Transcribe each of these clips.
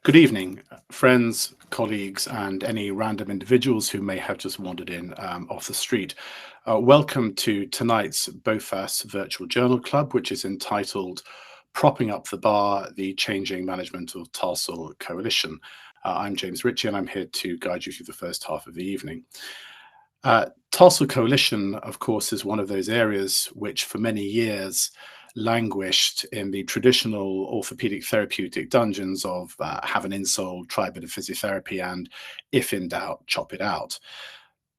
Good evening, friends, colleagues, and any random individuals who may have just wandered in off the street. Welcome to tonight's BOFAS Virtual Journal Club, which is entitled Propping Up the Bar, the Changing Management of Tarsal Coalition. I'm James Ritchie, and I'm here to guide you through the first half of the evening. Tarsal Coalition, of course, is one of those areas which for many years languished in the traditional orthopedic therapeutic dungeons of have an insole, try a bit of physiotherapy, and if in doubt, chop it out.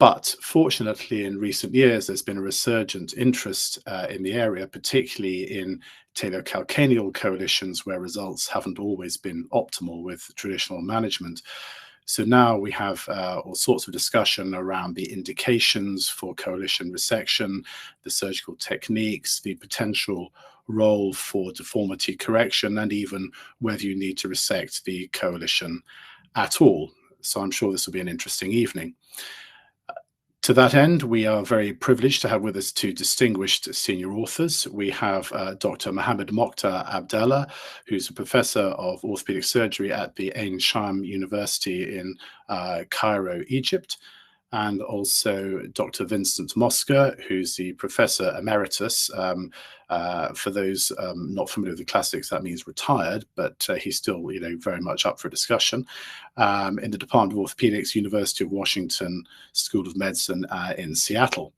But fortunately, in recent years, there's been a resurgent interest in the area, particularly in talocalcaneal coalitions where results haven't always been optimal with traditional management. So now we have all sorts of discussion around the indications for coalition resection, the surgical techniques, the potential role for deformity correction, and even whether you need to resect the coalition at all. So I'm sure this will be an interesting evening. To that end, we are very privileged to have with us two distinguished senior authors. We have Dr. Mohamed Mokhtar Abd-Ella, who's a professor of orthopedic surgery at the Ain Sham University in Cairo, Egypt, and also Dr. Vincent Mosca, who's the professor emeritus. For those not familiar with the classics, that means retired, but he's still, very much up for discussion in the Department of Orthopedics, University of Washington School of Medicine in Seattle.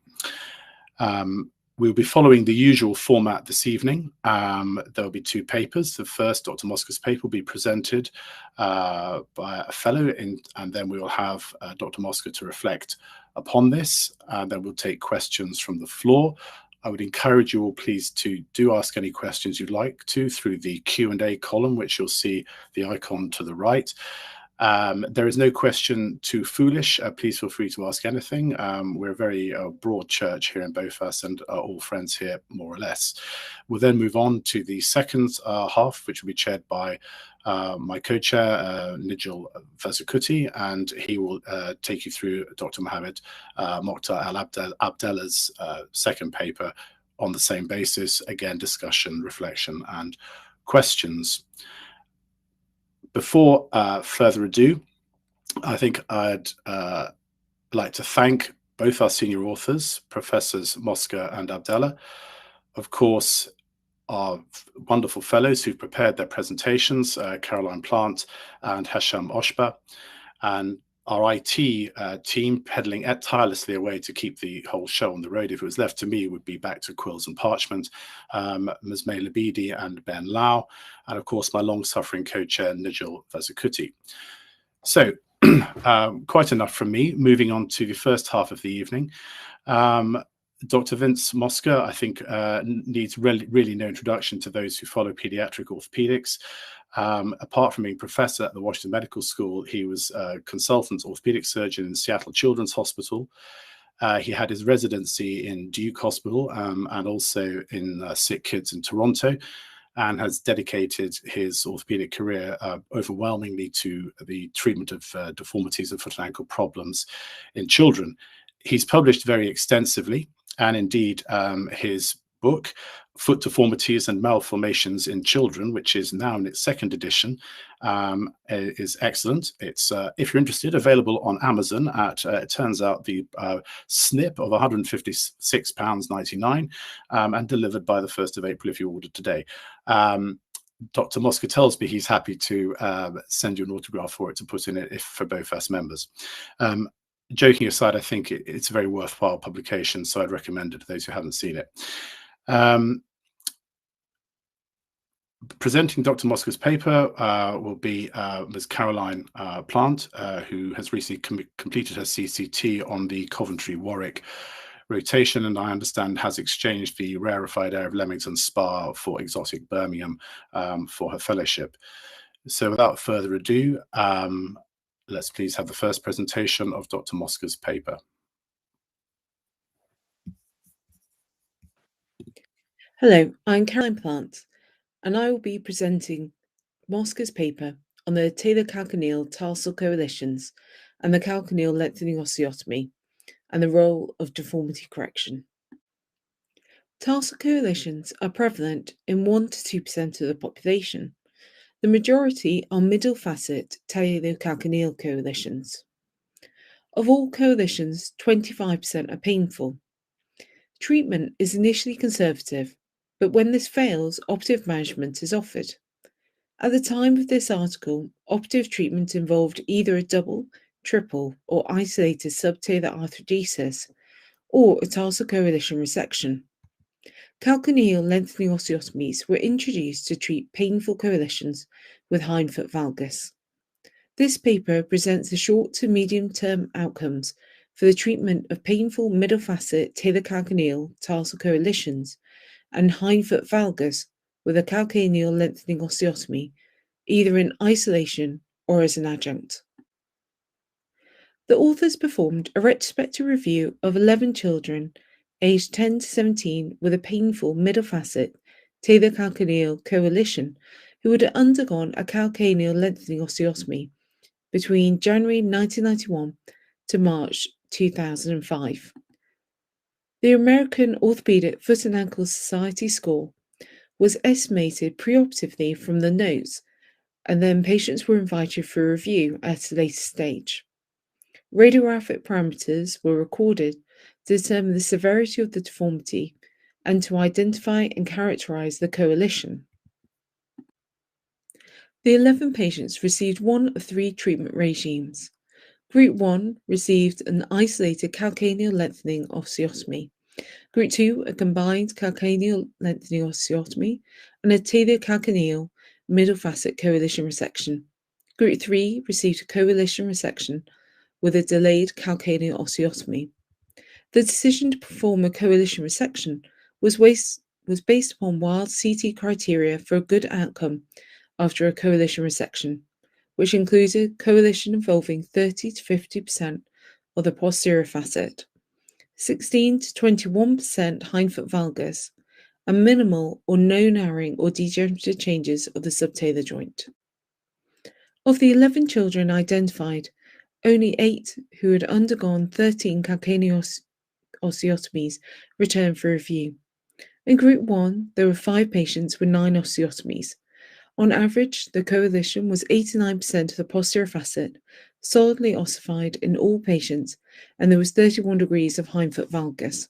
We'll be following the usual format this evening. There'll be two papers. The first, Dr. Mosca's paper, will be presented by a fellow, and then we will have Dr. Mosca to reflect upon this. Then we'll take questions from the floor. I would encourage you all, please, to do ask any questions you'd like to through the Q&A column, which you'll see the icon to the right. There is no question too foolish. Please feel free to ask anything. We're a very broad church here in BOFAS and are all friends here, more or less. We'll then move on to the second half, which will be chaired by my co-chair, Nijil Vasukutty, and he will take you through Dr. Mohamed Mokhtar Abd-Ella's second paper on the same basis. Again, discussion, reflection, and questions. Before further ado, I think I'd like to thank both our senior authors, Professors Mosca and Abd-Ella, of course, our wonderful fellows who've prepared their presentations, Caroline Plant and Hesham Oshba, and our IT team pedaling tirelessly away to keep the whole show on the road. If it was left to me, it would be back to quills and parchment, Ms. May Labidi and Ben Lau, and of course my long-suffering co-chair, Nijil Vasukutty. So quite enough from me. Moving on to the first half of the evening. Dr. Vince Mosca, I think, needs really no introduction to those who follow pediatric orthopedics. Apart from being professor at the Washington Medical School, he was a consultant orthopedic surgeon in Seattle Children's Hospital. He had his residency in Duke Hospital and also in Sick Kids in Toronto, and has dedicated his orthopedic career overwhelmingly to the treatment of deformities and foot and ankle problems in children. He's published very extensively, and indeed his book, Foot Deformities and Malformations in Children, which is now in its second edition, is excellent. It's, if you're interested, available on Amazon at, it turns out, the snip of £156.99 and delivered by the 1st of April if you order today. Dr. Mosca tells me he's happy to send you an autograph for it to put in it for BOFAS members. Joking aside, I think it's a very worthwhile publication, so I'd recommend it to those who haven't seen it. Presenting Dr. Mosca's paper will be Ms. Caroline Plant, who has recently completed her CCT on the Coventry-Warwick rotation, and I understand has exchanged the rarefied air of Leamington Spa for exotic Birmingham for her fellowship. So without further ado, let's please have the first presentation of Dr. Mosca's paper. Hello, I'm Caroline Plant, and I will be presenting Mosca's paper on the talocalcaneal tarsal coalitions and the calcaneal lengthening osteotomy and the role of deformity correction. Tarsal coalitions are prevalent in 1 to 2% of the population. The majority are middle facet talocalcaneal coalitions. Of all coalitions, 25% are painful. Treatment is initially conservative, but when this fails, operative management is offered. At the time of this article, operative treatment involved either a double, triple, or isolated subtalar arthrodesis, or a tarsal coalition resection. Calcaneal lengthening osteotomies were introduced to treat painful coalitions with hindfoot valgus. This paper presents the short to medium-term outcomes for the treatment of painful middle facet talocalcaneal tarsal coalitions and hindfoot valgus with a calcaneal lengthening osteotomy, either in isolation or as an adjunct. The authors performed a retrospective review of 11 children aged 10 to 17 with a painful middle facet talocalcaneal coalition who had undergone a calcaneal lengthening osteotomy between January 1991 to March 2005. The American Orthopedic Foot and Ankle Society score was estimated preoperatively from the notes, and then patients were invited for review at a later stage. Radiographic parameters were recorded to determine the severity of the deformity and to identify and characterize the coalition. The 11 patients received one of 3 treatment regimes. Group 1 received an isolated calcaneal lengthening osteotomy. Group 2, a combined calcaneal lengthening osteotomy and a talocalcaneal middle facet coalition resection. Group 3 received a coalition resection with a delayed calcaneal osteotomy. The decision to perform a coalition resection was based upon wild CT criteria for a good outcome after a coalition resection, which included coalition involving 30 to 50% of the posterior facet, 16 to 21% hindfoot valgus, and minimal or no narrowing or degenerative changes of the subtalar joint. Of the 11 children identified, only 8 who had undergone 13 calcaneal osteotomies returned for review. In Group 1, there were 5 patients with 9 osteotomies. On average, the coalition was 89% of the posterior facet, solidly ossified in all patients, and there was 31 degrees of hindfoot valgus.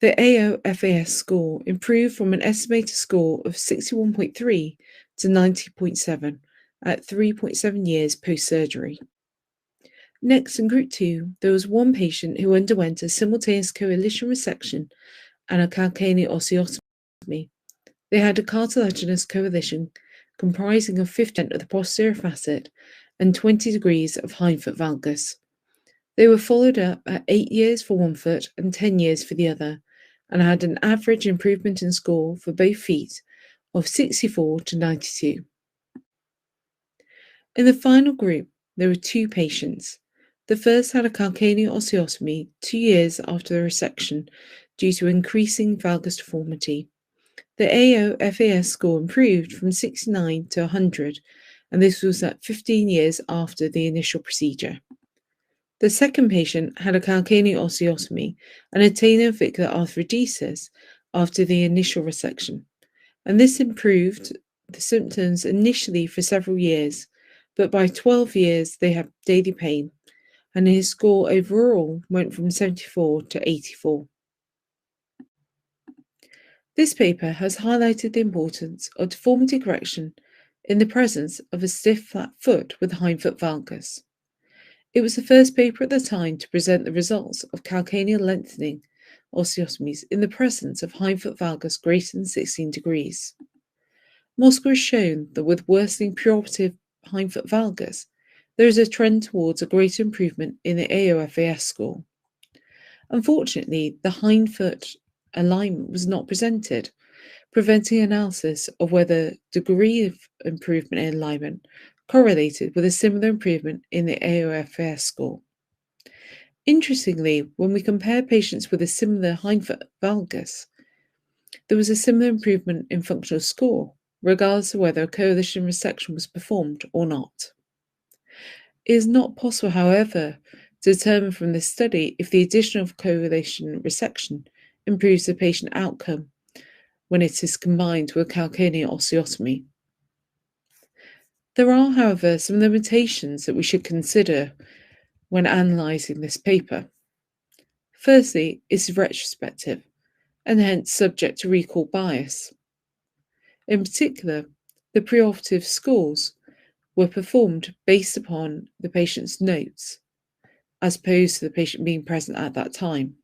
The AOFAS score improved from an estimated score of 61.3 to 90.7 at 3.7 years post-surgery. Next, in Group 2, there was 1 patient who underwent a simultaneous coalition resection and a calcaneal osteotomy. They had a cartilaginous coalition comprising of 50% of the posterior facet and 20 degrees of hindfoot valgus. They were followed up at 8 years for one foot and 10 years for the other, and had an average improvement in score for both feet of 64 to 92. In the final group, there were 2 patients. The first had a calcaneal osteotomy 2 years after the resection due to increasing valgus deformity. The AOFAS score improved from 69 to 100, and this was at 15 years after the initial procedure. The second patient had a calcaneal osteotomy and a tenovicular arthrodesis after the initial resection, and this improved the symptoms initially for several years, but by 12 years they had daily pain, and his score overall went from 74 to 84. This paper has highlighted the importance of deformity correction in the presence of a stiff flat foot with hindfoot valgus. It was the first paper at the time to present the results of calcaneal lengthening osteotomies in the presence of hindfoot valgus greater than 16 degrees. Mosca has shown that with worsening preoperative hindfoot valgus, there is a trend towards a greater improvement in the AOFAS score. Unfortunately, the hindfoot alignment was not presented, preventing analysis of whether degree of improvement in alignment correlated with a similar improvement in the AOFAS score. Interestingly, when we compare patients with a similar hindfoot valgus, there was a similar improvement in functional score, regardless of whether a coalition resection was performed or not. It is not possible, however, to determine from this study if the addition of coalition resection improves the patient outcome when it is combined with calcaneal osteotomy. There are, however, some limitations that we should consider when analysing this paper. Firstly, it's retrospective and hence subject to recall bias. In particular, the preoperative scores were performed based upon the patient's notes, as opposed to the patient being present at that time.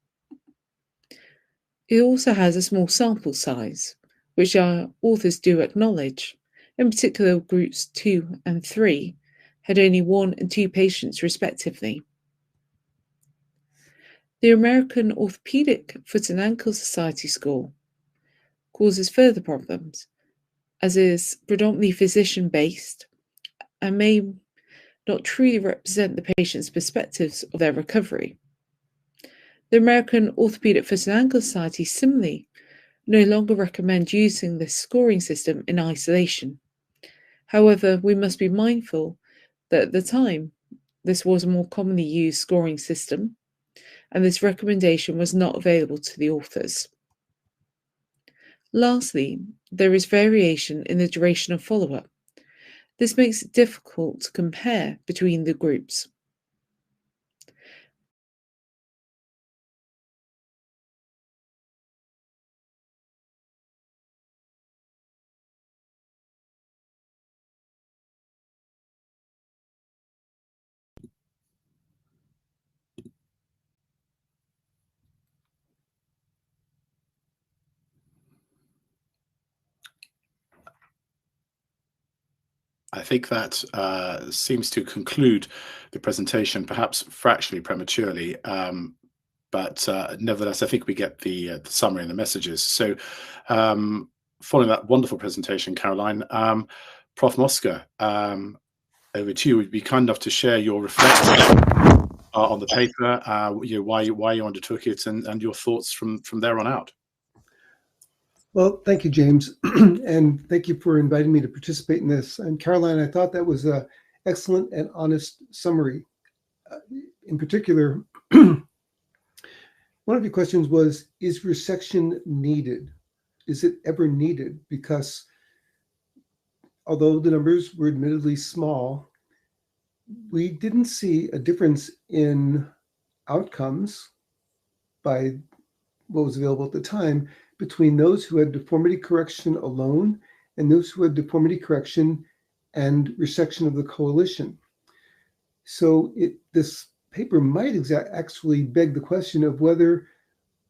It also has a small sample size, which our authors do acknowledge. In particular, groups 2 and 3 had only 1 and 2 patients respectively. The American Orthopedic Foot and Ankle Society score causes further problems, as it is predominantly physician-based and may not truly represent the patient's perspectives of their recovery. The American Orthopedic Foot and Ankle Society similarly no longer recommend using this scoring system in isolation. However, we must be mindful that at the time, this was a more commonly used scoring system, and this recommendation was not available to the authors. Lastly, there is variation in the duration of follow-up. This makes it difficult to compare between the groups. I think that seems to conclude the presentation, perhaps fractionally prematurely, but nevertheless, I think we get the summary and the messages. So following that wonderful presentation, Caroline, Prof. Mosca, over to you. Would be kind enough to share your reflections on the paper, why you undertook it, and your thoughts from there on out. Well, thank you, James, and thank you for inviting me to participate in this. And Caroline, I thought that was an excellent and honest summary. In particular, one of your questions was, is resection needed? Is it ever needed? Because although the numbers were admittedly small, we didn't see a difference in outcomes by what was available at the time between those who had deformity correction alone and those who had deformity correction and resection of the coalition. So this paper might actually beg the question of whether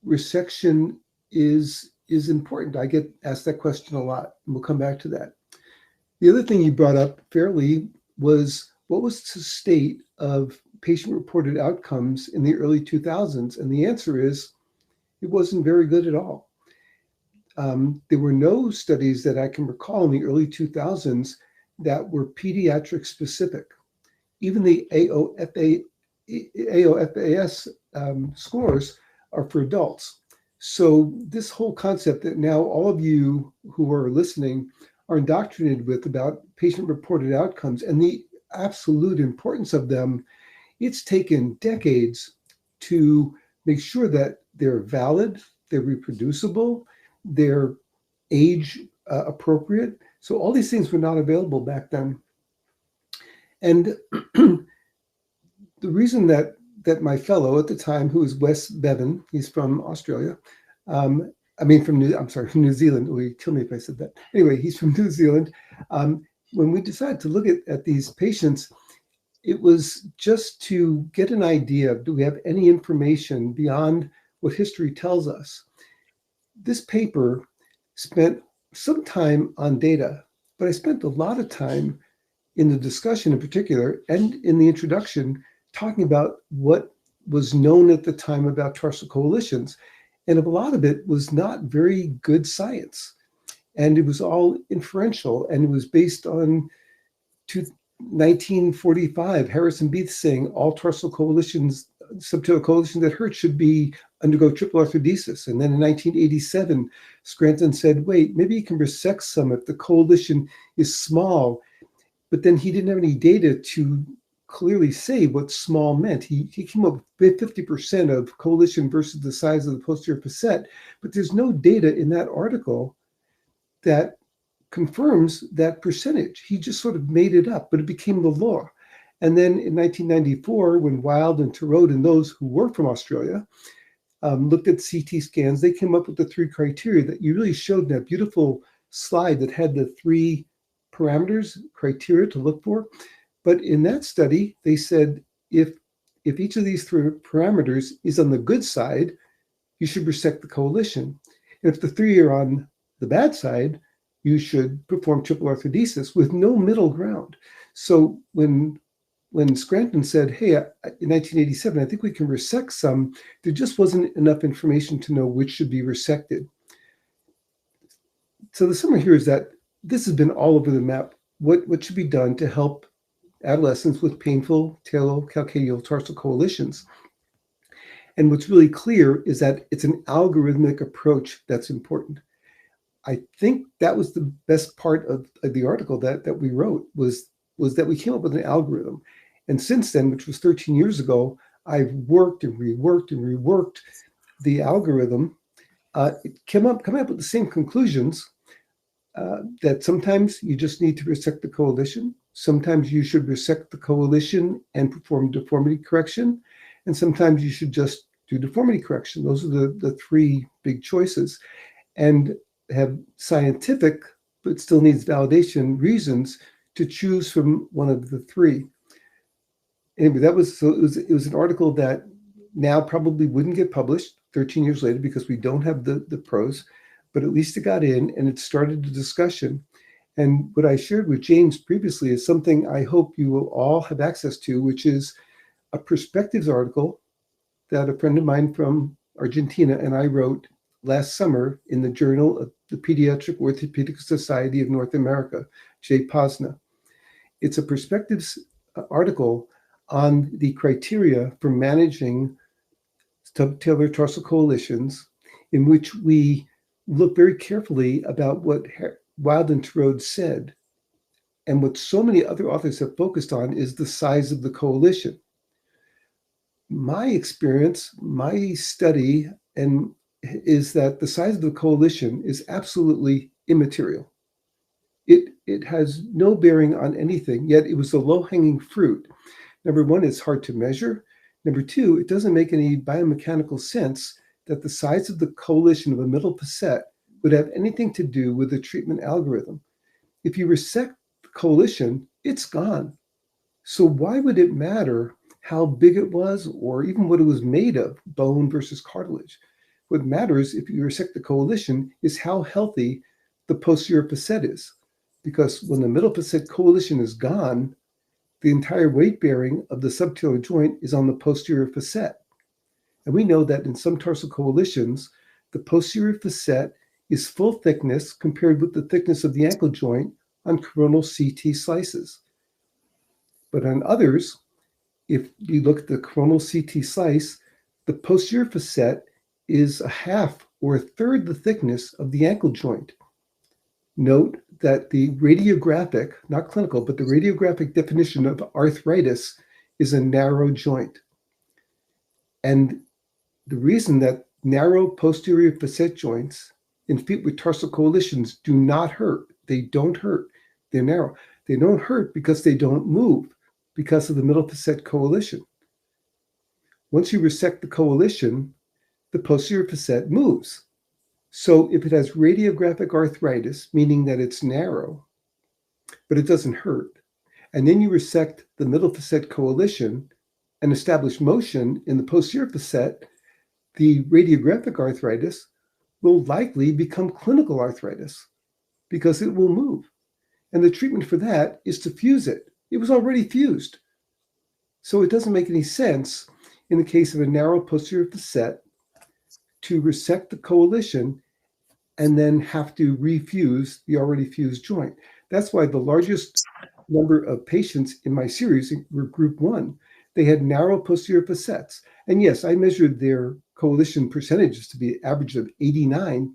resection is important. I get asked that question a lot, and we'll come back to that. The other thing you brought up fairly was, what was the state of patient-reported outcomes in the early 2000s? And the answer is, it wasn't very good at all. There were no studies that I can recall in the early 2000s that were pediatric specific. Even the AOFAS scores are for adults. So this whole concept that now all of you who are listening are indoctrinated with about patient-reported outcomes and the absolute importance of them, it's taken decades to make sure that they're valid, they're reproducible, they're age appropriate. So all these things were not available back then. And the reason that my fellow at the time, who was Wes Bevan, he's from Australia, from New Zealand. Oh, he'd kill me if I said that. Anyway, he's from New Zealand. When we decided to look at these patients, it was just to get an idea of, do we have any information beyond what history tells us? This paper spent some time on data, but I spent a lot of time in the discussion in particular and in the introduction talking about what was known at the time about tarsal coalitions. And a lot of it was not very good science. And it was all inferential, and it was based on 1945, Harrison Beath saying all tarsal coalitions, subtalar coalitions that hurt should undergo triple arthrodesis. And then in 1987, Scranton said, wait, maybe you can resect some if the coalition is small. But then he didn't have any data to clearly say what small meant. He came up with 50% of coalition versus the size of the posterior facet, but there's no data in that article that confirms that percentage. He just sort of made it up, but it became the law. And then in 1994, when Wild and Tarot and those who were from Australia looked at CT scans, they came up with the 3 criteria that you really showed in that beautiful slide that had the 3 parameters, criteria to look for. But in that study, they said if each of these 3 parameters is on the good side, you should resect the coalition. And if the 3 are on the bad side, you should perform triple arthrodesis with no middle ground. So when Scranton said, hey, in 1987, I think we can resect some, there just wasn't enough information to know which should be resected. So the summary here is that this has been all over the map. What should be done to help adolescents with painful talocalcaneal tarsal coalitions? And what's really clear is that it's an algorithmic approach that's important. I think that was the best part of the article that we wrote was that we came up with an algorithm. And since then, which was 13 years ago, I've worked and reworked the algorithm. It coming up with the same conclusions, that sometimes you just need to resect the coalition. Sometimes you should resect the coalition and perform deformity correction. And sometimes you should just do deformity correction. Those are the 3 big choices. And have scientific, but still needs validation, reasons to choose from one of the 3. Anyway, it was an article that now probably wouldn't get published 13 years later because we don't have the prose, but at least it got in and it started a discussion. And what I shared with James previously is something I hope you will all have access to, which is a perspectives article that a friend of mine from Argentina and I wrote last summer in the Journal of the Pediatric Orthopedic Society of North America, J. Posna. It's a perspectives article on the criteria for managing subtalar tarsal coalitions, in which we look very carefully about what Wild and Tarot said. And what so many other authors have focused on is the size of the coalition. My experience, my study, is that the size of the coalition is absolutely immaterial. It has no bearing on anything, yet it was the low-hanging fruit. Number 1, it's hard to measure. Number 2, it doesn't make any biomechanical sense that the size of the coalition of a middle facet would have anything to do with the treatment algorithm. If you resect the coalition, it's gone. So why would it matter how big it was or even what it was made of, bone versus cartilage? What matters if you resect the coalition is how healthy the posterior facet is. Because when the middle facet coalition is gone, the entire weight bearing of the subtalar joint is on the posterior facet. And we know that in some tarsal coalitions, the posterior facet is full thickness compared with the thickness of the ankle joint on coronal CT slices. But on others, if you look at the coronal CT slice, the posterior facet is a half or a third the thickness of the ankle joint. Note that the radiographic, not clinical, but the radiographic definition of arthritis is a narrow joint. And the reason that narrow posterior facet joints in feet with tarsal coalitions do not hurt, they don't hurt, they're narrow. They don't hurt because they don't move because of the middle facet coalition. Once you resect the coalition, the posterior facet moves. So if it has radiographic arthritis, meaning that it's narrow, but it doesn't hurt, and then you resect the middle facet coalition and establish motion in the posterior facet, the radiographic arthritis will likely become clinical arthritis because it will move. And the treatment for that is to fuse it. It was already fused. So it doesn't make any sense in the case of a narrow posterior facet to resect the coalition and then have to refuse the already fused joint. That's why the largest number of patients in my series were group 1. They had narrow posterior facets. And yes, I measured their coalition percentages to be an average of 89%,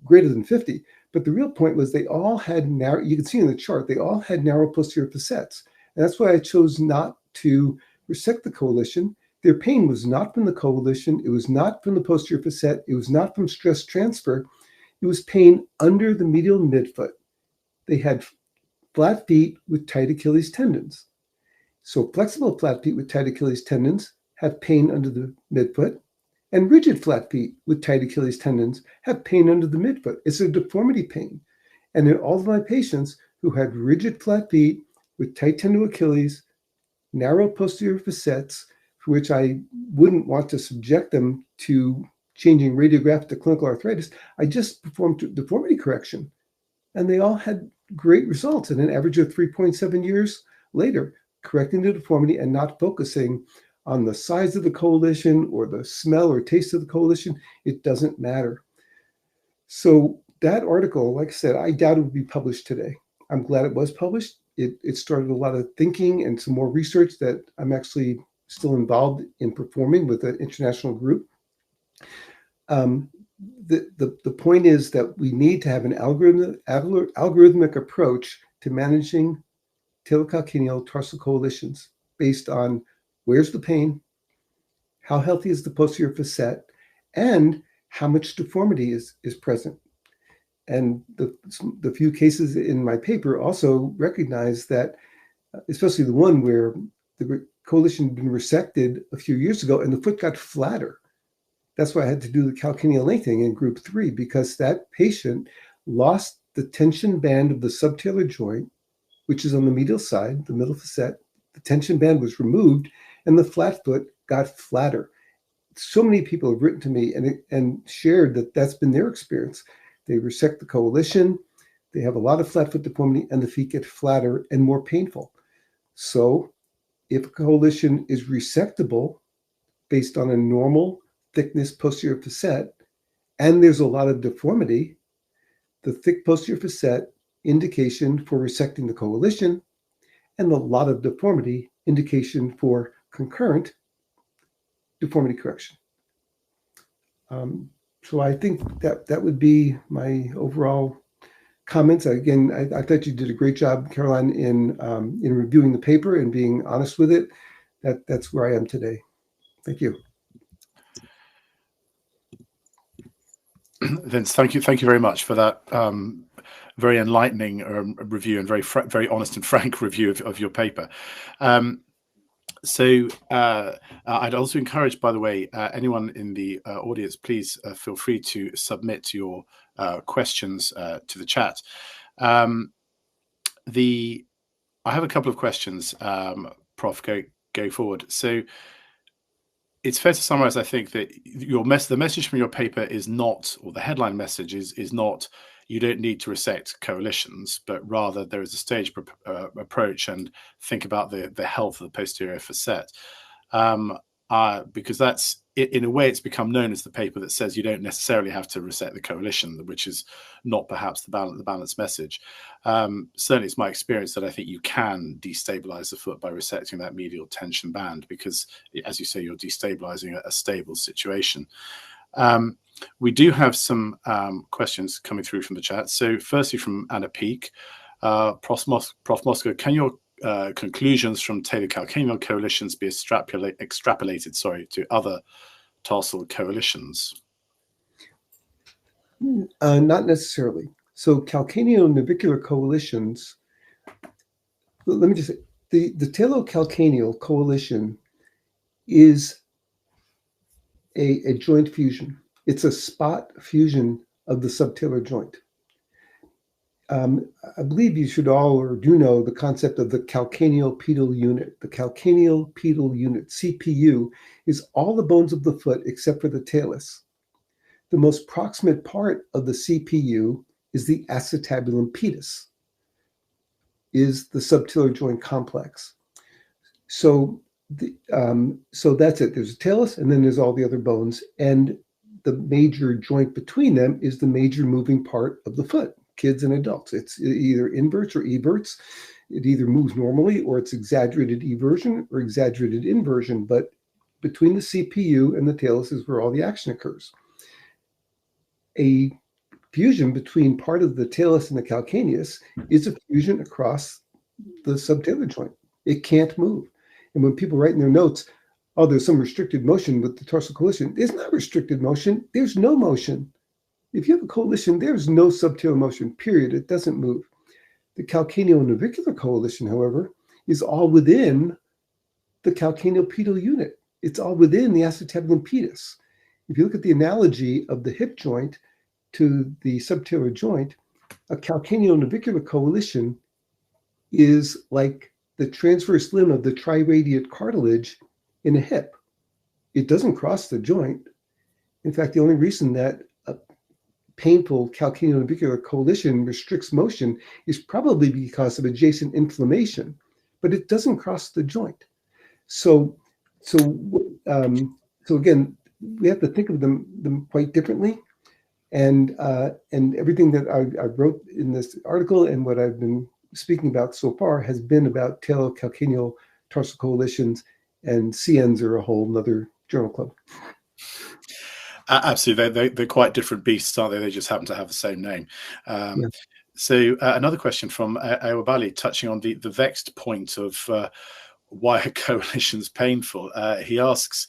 greater than 50. But the real point was they all had narrow, you can see in the chart, they all had narrow posterior facets. And that's why I chose not to resect the coalition. Their pain was not from the coalition. It was not from the posterior facet. It was not from stress transfer. It was pain under the medial midfoot. They had flat feet with tight Achilles tendons. So flexible flat feet with tight Achilles tendons have pain under the midfoot, and rigid flat feet with tight Achilles tendons have pain under the midfoot. It's a deformity pain. And in all of my patients who had rigid flat feet with tight tendon Achilles, narrow posterior facets, for which I wouldn't want to subject them to changing radiograph to clinical arthritis, I just performed deformity correction. And they all had great results in an average of 3.7 years later, correcting the deformity and not focusing on the size of the coalition or the smell or taste of the coalition. It doesn't matter. So that article, like I said, I doubt it would be published today. I'm glad it was published. It started a lot of thinking and some more research that I'm actually still involved in performing with an international group. The point is that we need to have an algorithmic approach to managing talocalcaneal tarsal coalitions based on where's the pain, how healthy is the posterior facet, and how much deformity is present. And the few cases in my paper also recognize that, especially the one where the coalition had been resected a few years ago and the foot got flatter. That's why I had to do the calcaneal lengthening in group 3, because that patient lost the tension band of the subtalar joint, which is on the medial side, the middle facet. The tension band was removed and the flat foot got flatter. So many people have written to me and shared that that's been their experience. They resect the coalition, they have a lot of flat foot deformity, and the feet get flatter and more painful. So if a coalition is resectable based on a normal thickness posterior facet, and there's a lot of deformity, the thick posterior facet indication for resecting the coalition, and a lot of deformity indication for concurrent deformity correction. So I think that would be my overall comments. Again, I thought you did a great job, Caroline, in reviewing the paper and being honest with it. That's where I am today. Thank you. Vince, thank you very much for that very enlightening review and very honest and frank review of your paper. So I'd also encourage, by the way, anyone in the audience, please feel free to submit your questions to the chat. I have a couple of questions, Prof. Go forward. So it's fair to summarize, I think, that the message from your paper is not, or the headline message is not, you don't need to resect coalitions, but rather there is a staged approach and think about the health of the posterior facet. Because that's, in a way, it's become known as the paper that says you don't necessarily have to resect the coalition, which is not perhaps the balanced message. Certainly it's my experience that I think you can destabilize the foot by resecting that medial tension band, because, as you say, you're destabilizing a stable situation. We do have some questions coming through from the chat. So firstly from Anna Peak, Prof. Mosca, can your conclusions from talocalcaneal coalitions be extrapolated to other tarsal coalitions? Not necessarily. So calcaneonavicular coalitions, let me just say, the talocalcaneal coalition is a joint fusion. It's a spot fusion of the subtalar joint. I believe you should all or do know the concept of the calcaneal pedal unit. The calcaneal pedal unit, CPU, is all the bones of the foot except for the talus. The most proximate part of the CPU is the acetabulum pedis, is the subtalar joint complex. So that's it. There's a talus, and then there's all the other bones, and the major joint between them is the major moving part of the foot. Kids and adults. It's either inverts or everts. It either moves normally or it's exaggerated eversion or exaggerated inversion. But between the CPU and the talus is where all the action occurs. A fusion between part of the talus and the calcaneus is a fusion across the subtalar joint. It can't move. And when people write in their notes, oh, there's some restricted motion with the tarsal coalition, there's not restricted motion. There's no motion. If you have a coalition, there's no subtalar motion, period. It doesn't move. The calcaneonavicular coalition, however, is all within the calcaneopedal unit. It's all within the acetabulum pedis. If you look at the analogy of the hip joint to the subtalar joint, a calcaneonavicular coalition is like the transverse limb of the triradiate cartilage in a hip. It doesn't cross the joint. In fact, the only reason that a painful calcaneonavicular coalition restricts motion is probably because of adjacent inflammation, but it doesn't cross the joint. So again, we have to think of them quite differently. And everything that I wrote in this article and what I've been speaking about so far has been about talocalcaneal tarsal coalitions, and CNs are a whole nother journal club. Absolutely, they're quite different beasts, aren't they? They just happen to have the same name. Yeah. So another question from Ayobali, touching on the vexed point of why a coalition is painful. He asks,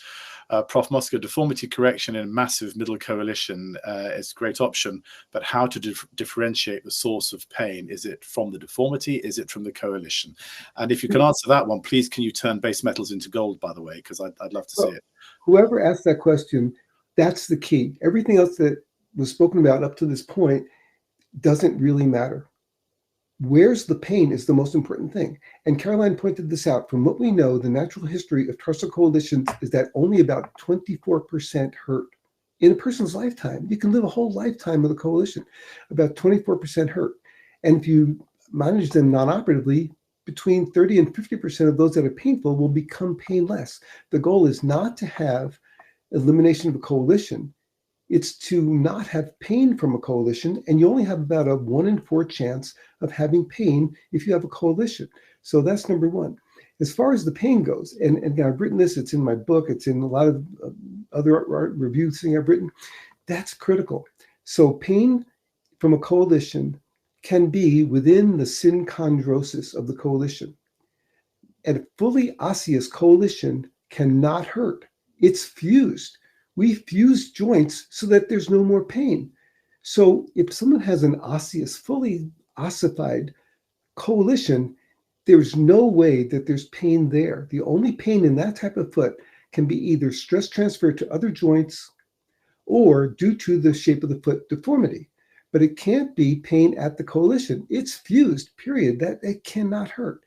Prof. Mosca, deformity correction in massive middle coalition is a great option, but how to differentiate the source of pain? Is it from the deformity? Is it from the coalition? And if you can answer that one, please, can you turn base metals into gold, by the way, because I'd love to see it. Whoever asked that question, that's the key. Everything else that was spoken about up to this point doesn't really matter. Where's the pain is the most important thing. And Caroline pointed this out. From what we know, the natural history of tarsal coalitions is that only about 24% hurt in a person's lifetime. You can live a whole lifetime with a coalition. About 24% hurt. And if you manage them non-operatively, between 30 and 50% of those that are painful will become painless. The goal is not to have elimination of a coalition. It's to not have pain from a coalition, and you only have about a 1 in 4 chance of having pain if you have a coalition. So that's number one. As far as the pain goes, and I've written this, it's in my book, it's in a lot of other reviews thing I've written, that's critical. So pain from a coalition can be within the synchondrosis of the coalition. And a fully osseous coalition cannot hurt. It's fused. We fuse joints so that there's no more pain. So if someone has an osseous, fully ossified coalition, there's no way that there's pain there. The only pain in that type of foot can be either stress transferred to other joints or due to the shape of the foot deformity. But it can't be pain at the coalition. It's fused, period. That it cannot hurt.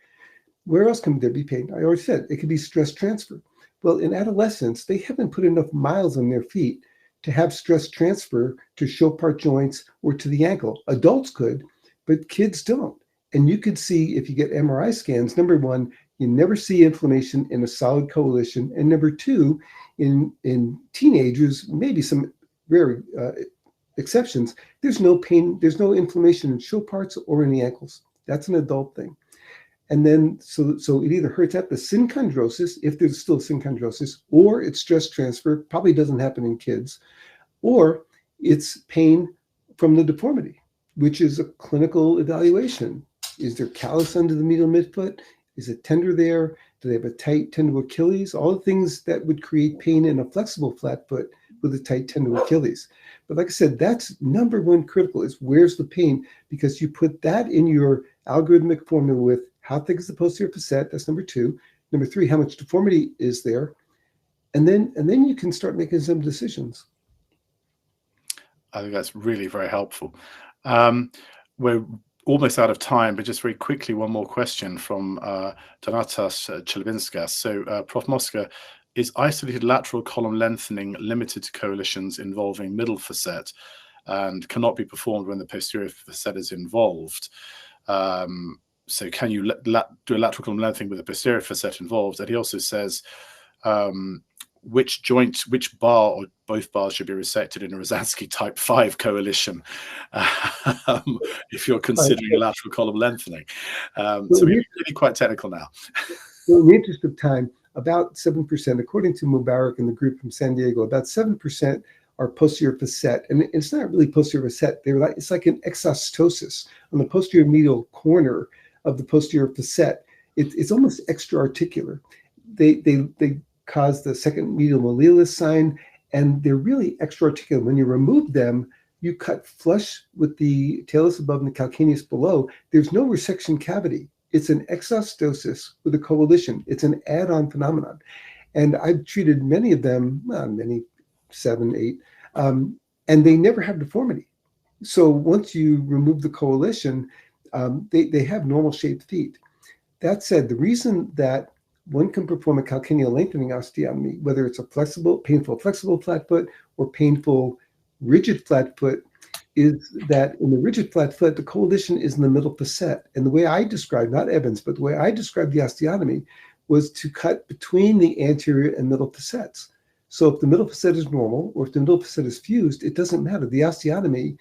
Where else can there be pain? I already said it could be stress transfer. Well, in adolescence, they haven't put enough miles on their feet to have stress transfer to Chopart joints or to the ankle. Adults could, but kids don't. And you could see if you get MRI scans, number one, you never see inflammation in a solid coalition. And number two, in teenagers, maybe some rare exceptions, there's no pain, there's no inflammation in Choparts or in the ankles. That's an adult thing. And then, so it either hurts at the synchondrosis, if there's still synchondrosis, or it's stress transfer, probably doesn't happen in kids, or it's pain from the deformity, which is a clinical evaluation. Is there callus under the medial midfoot? Is it tender there? Do they have a tight tendon Achilles? All the things that would create pain in a flexible flat foot with a tight tendon Achilles. But like I said, that's number one critical is where's the pain? Because you put that in your algorithmic formula with how thick is the posterior facet? That's number two. Number three, how much deformity is there? And then you can start making some decisions. I think that's really very helpful. We're almost out of time, but just very quickly, one more question from Donatas Chelebinskas. So, Prof. Mosca, is isolated lateral column lengthening limited to coalitions involving middle facet and cannot be performed when the posterior facet is involved? So can you do a lateral column lengthening with a posterior facet involved? And he also says, which joint, which bar or both bars should be resected in a Rosansky type 5 coalition if you're considering a lateral column lengthening. So we're really quite technical now. So in the interest of time, about 7%, according to Mubarak and the group from San Diego, about 7% are posterior facet. And it's not really posterior facet. It's like an exostosis on the posterior medial corner of the posterior facet. It's almost extra articular. They cause the second medial malleolus sign, and they're really extra articular. When you remove them, you cut flush with the talus above and the calcaneus below, there's no resection cavity. It's an exostosis with a coalition. It's an add-on phenomenon. And I've treated many of them, many, 7, 8, and they never have deformity. So once you remove the coalition, they have normal shaped feet. That said, the reason that one can perform a calcaneal lengthening osteotomy, whether it's a painful flexible flat foot or painful rigid flat foot, is that in the rigid flat foot, the coalition is in the middle facet. And the way I described, not Evans, but the way I described the osteotomy was to cut between the anterior and middle facets. So if the middle facet is normal or if the middle facet is fused, it doesn't matter. The osteotomy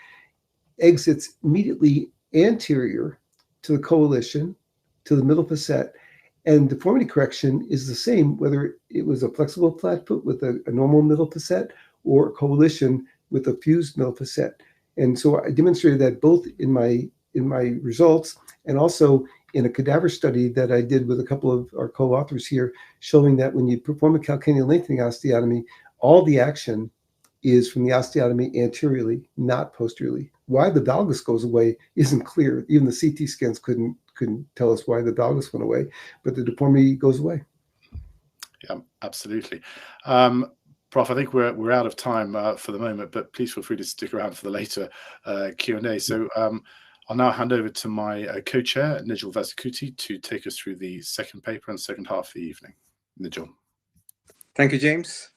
exits immediately anterior to the coalition, to the middle facet, and deformity correction is the same whether it was a flexible flat foot with a normal middle facet or a coalition with a fused middle facet. And so I demonstrated that both in my results and also in a cadaver study that I did with a couple of our co-authors here, showing that when you perform a calcaneal lengthening osteotomy, all the action is from the osteotomy anteriorly, not posteriorly. Why the valgus goes away isn't clear. Even the CT scans couldn't tell us why the valgus went away, but the deformity goes away. Yeah, absolutely. Prof, I think we're out of time for the moment, but please feel free to stick around for the later Q&A. So I'll now hand over to my co-chair, Nijil Vasukutty, to take us through the second paper and second half of the evening. Nijil. Thank you, James.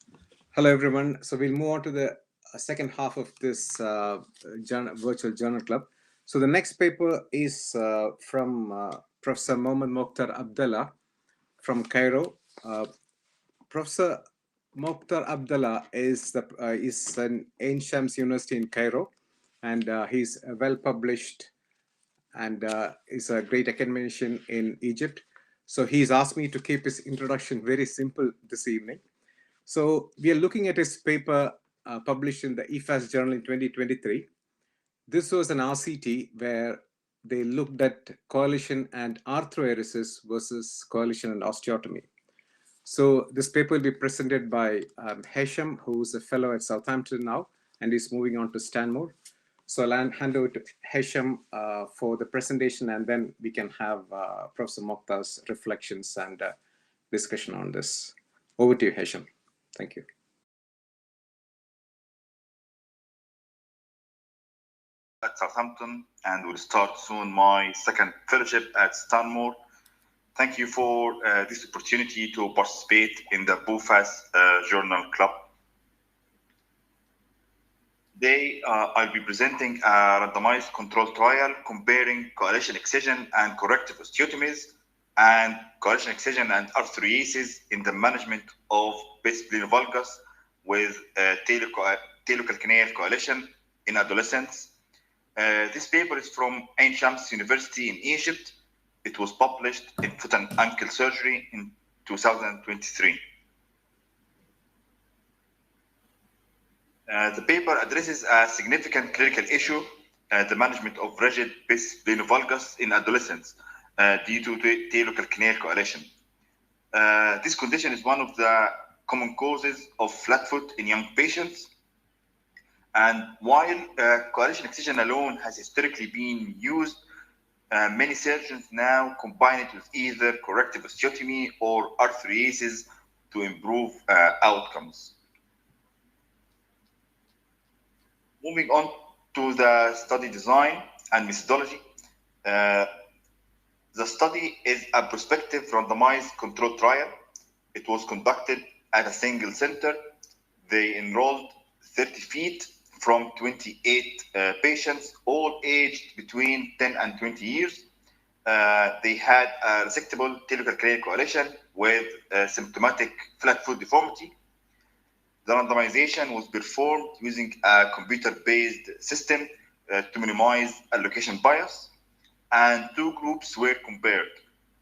Hello, everyone. So we'll move on to the second half of this virtual journal club. So the next paper is from Professor Mokhtar Abd-Ella from Cairo. Professor Mokhtar Abd-Ella is an Ain Shams University in Cairo, and he's well published and is a great academician in Egypt. So he's asked me to keep his introduction very simple this evening. So we are looking at his paper published in the EFAS journal in 2023. This was an RCT where they looked at coalition and arthroeresis versus coalition and osteotomy. So this paper will be presented by Hesham, who's a fellow at Southampton now, and is moving on to Stanmore. So I'll hand over to Hesham for the presentation, and then we can have Professor Mokhtar's reflections and discussion on this. Over to you, Hesham. Thank you. At Southampton, and will start soon my second fellowship at Stanmore. Thank you for this opportunity to participate in the BOFAS Journal Club. Today, I'll be presenting a randomized controlled trial comparing coalition excision and corrective osteotomies and coalition excision and arthroesis in the management of base splenovalgus with talocalcaneal coalition in adolescents. This paper is from Ain Shams University in Egypt. It was published in Foot and Ankle Surgery in 2023. The paper addresses a significant clinical issue, the management of rigid base splenovalgus in adolescents due to talocalcaneal coalition. This condition is one of the common causes of flat foot in young patients. And while coalition excision alone has historically been used, many surgeons now combine it with either corrective osteotomy or arthroesis to improve outcomes. Moving on to the study design and methodology. The study is a prospective randomized controlled trial. It was conducted at a single center. They enrolled 30 feet from 28 patients, all aged between 10 and 20 years. They had a resectable talocalcaneal coalition with symptomatic flat foot deformity. The randomization was performed using a computer-based system to minimize allocation bias, and two groups were compared.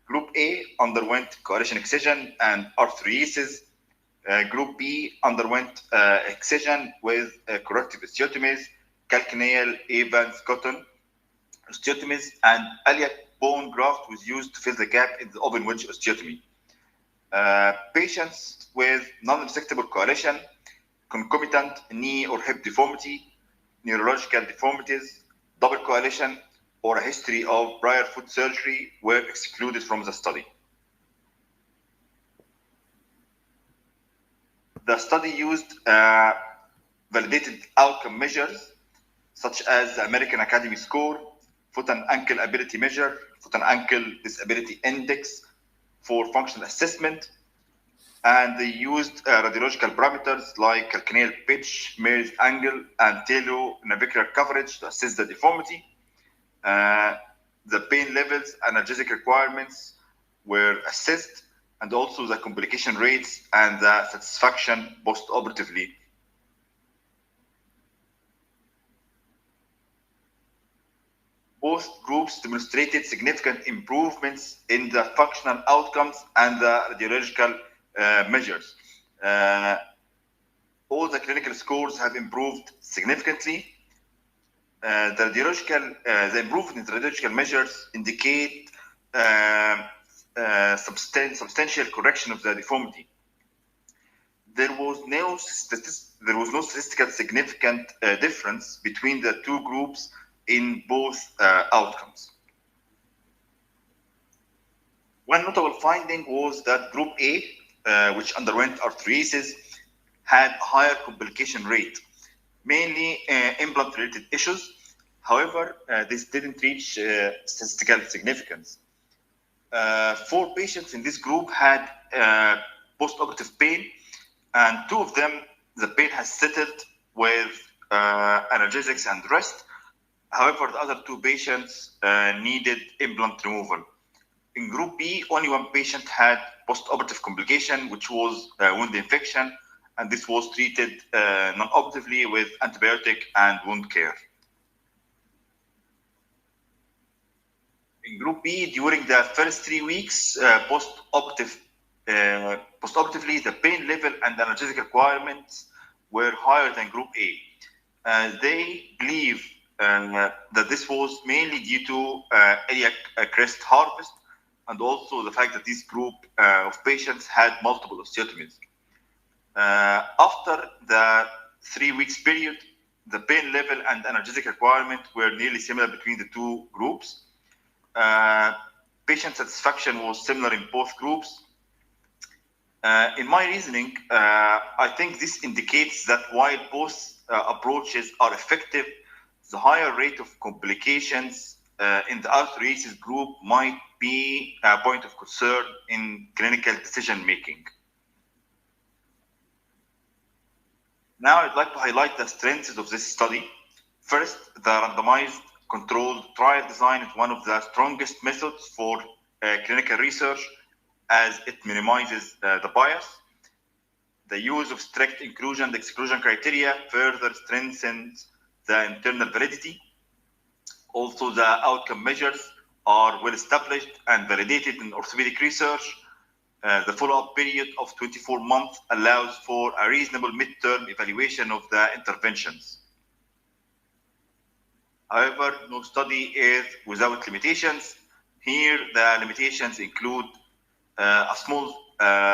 Group A underwent coalition excision and arthroesis. Group B underwent excision with corrective osteotomies, calcaneal Evans cotton osteotomies, and iliac bone graft was used to fill the gap in the open wedge osteotomy. Patients with non-resectable coalition, concomitant knee or hip deformity, neurological deformities, double coalition, or a history of prior foot surgery were excluded from the study. The study used validated outcome measures such as the American Academy score, foot and ankle ability measure, foot and ankle disability index for functional assessment, and they used radiological parameters like calcaneal pitch, Mears angle, and talonavicular coverage to assess the deformity. The pain levels, analgesic requirements were assessed, and also the complication rates and the satisfaction post-operatively. Both groups demonstrated significant improvements in the functional outcomes and the radiological measures. All the clinical scores have improved significantly. The improvement in the radiological measures indicate substantial correction of the deformity. There was no statistical significant difference between the two groups in both outcomes. One notable finding was that Group A, which underwent arthrodesis, had a higher complication rate, mainly implant-related issues. However, this didn't reach statistical significance. 4 patients in this group had post-operative pain, and 2 of them, the pain has settled with analgesics and rest. However, the other 2 patients needed implant removal. In Group B, only 1 patient had post-operative complication, which was wound infection, and this was treated non-operatively with antibiotic and wound care. In Group B, during the first 3 weeks post-operatively, the pain level and analgesic requirements were higher than Group A. They believe that this was mainly due to iliac crest harvest, and also the fact that this group of patients had multiple osteotomies. After the 3 weeks period, the pain level and analgesic requirement were nearly similar between the 2 groups. Patient satisfaction was similar in both groups. In my reasoning, I think this indicates that while both approaches are effective, the higher rate of complications in the arthrodesis group might be a point of concern in clinical decision making. Now I'd like to highlight the strengths of this study. First, the randomized controlled trial design is one of the strongest methods for clinical research, as it minimizes the bias. The use of strict inclusion and exclusion criteria further strengthens the internal validity. Also, the outcome measures are well established and validated in orthopedic research. The follow-up period of 24 months allows for a reasonable midterm evaluation of the interventions. However, no study is without limitations. Here, the limitations include a small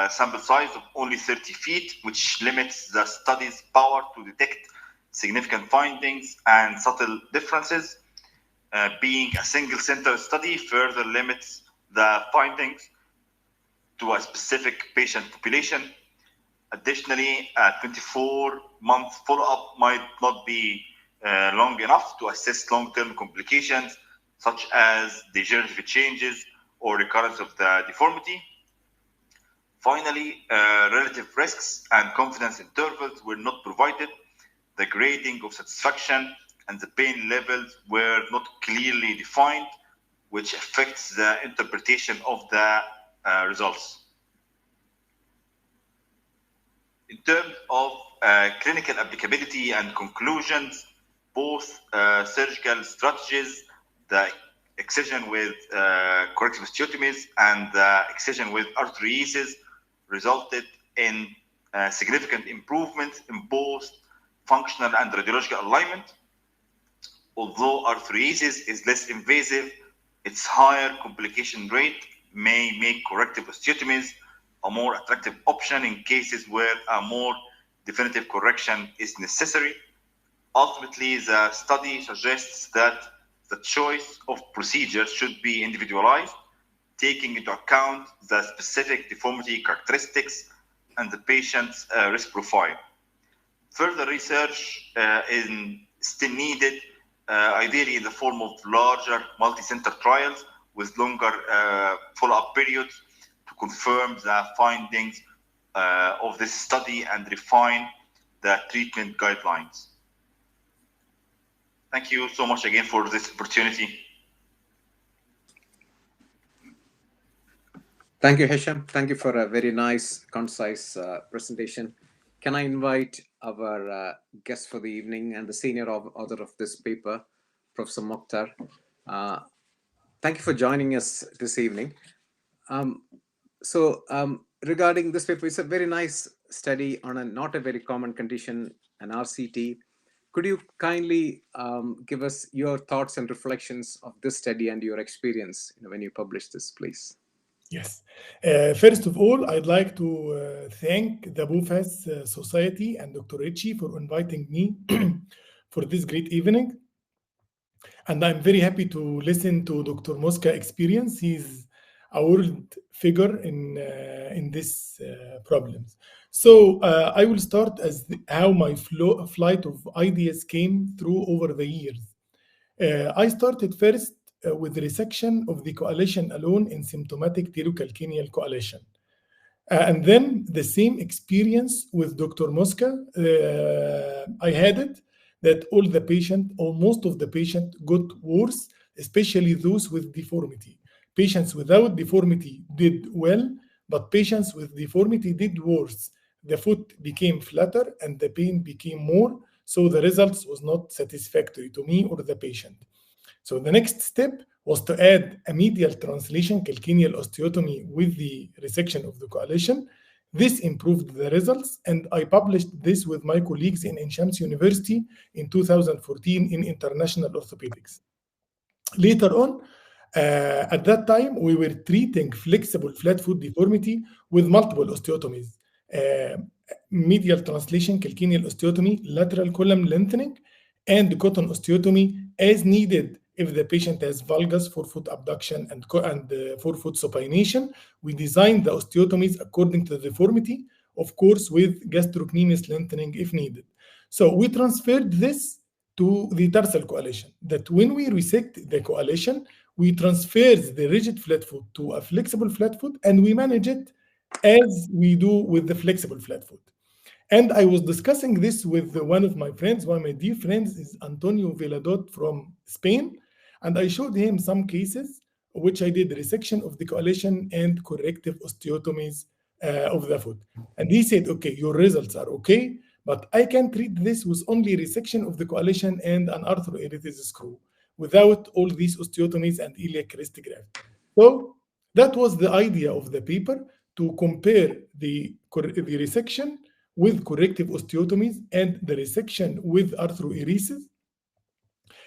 sample size of only 30 feet, which limits the study's power to detect significant findings and subtle differences. Being a single center study further limits the findings to a specific patient population. Additionally, a 24-month follow-up might not be long enough to assess long-term complications, such as degenerative changes or recurrence of the deformity. Finally, relative risks and confidence intervals were not provided. The grading of satisfaction and the pain levels were not clearly defined, which affects the interpretation of the results. In terms of clinical applicability and conclusions, both surgical strategies, the excision with corrective osteotomies and the excision with arthrodesis, resulted in significant improvement in both functional and radiological alignment. Although arthrodesis is less invasive, its higher complication rate may make corrective osteotomies a more attractive option in cases where a more definitive correction is necessary. Ultimately, the study suggests that the choice of procedures should be individualized, taking into account the specific deformity characteristics and the patient's risk profile. Further research is still needed, ideally in the form of larger multi-center trials with longer follow-up periods to confirm the findings of this study and refine the treatment guidelines. Thank you so much again for this opportunity. Thank you, Hesham. Thank you for a very nice, concise presentation. Can I invite our guest for the evening and the senior author of this paper, Professor Mokhtar. Thank you for joining us this evening. Regarding this paper, it's a very nice study on a not a very common condition, an RCT. Could you kindly give us your thoughts and reflections of this study and your experience when you published this, please? Yes. First of all, I'd like to thank the BOFAS Society and Dr. Ritchie for inviting me for this great evening. And I'm very happy to listen to Dr. Mosca experience. He's a world figure in this problems. So I will start as how my flight of ideas came through over the years. I started first with resection of the coalition alone in symptomatic pterocalcaneal coalition. And then the same experience with Dr. Mosca, I had it, that all the patient, or most of the patient got worse, especially those with deformity. Patients without deformity did well, but patients with deformity did worse. The foot became flatter and the pain became more, so the results was not satisfactory to me or the patient. So the next step was to add a medial translation calcaneal osteotomy with the resection of the coalition. This improved the results, and I published this with my colleagues in Ain Shams University in 2014 in International Orthopedics. Later on, at that time, we were treating flexible flat foot deformity with multiple osteotomies. Medial translation calcaneal osteotomy, lateral column lengthening, and cotton osteotomy as needed if the patient has valgus, forefoot abduction, and forefoot supination. We designed the osteotomies according to the deformity, of course, with gastrocnemius lengthening if needed. So we transferred this to the tarsal coalition, that when we resect the coalition, we transfer the rigid flat foot to a flexible flat foot, and we manage it as we do with the flexible flat foot. And I was discussing this with one of my friends. One of my dear friends is Antonio Veladot from Spain. And I showed him some cases which I did resection of the coalition and corrective osteotomies of the foot. And he said, okay, your results are okay, but I can treat this with only resection of the coalition and an arthroeresis screw without all these osteotomies and iliac wrist graft. So that was the idea of the paper, to compare the resection with corrective osteotomies and the resection with arthroeresis.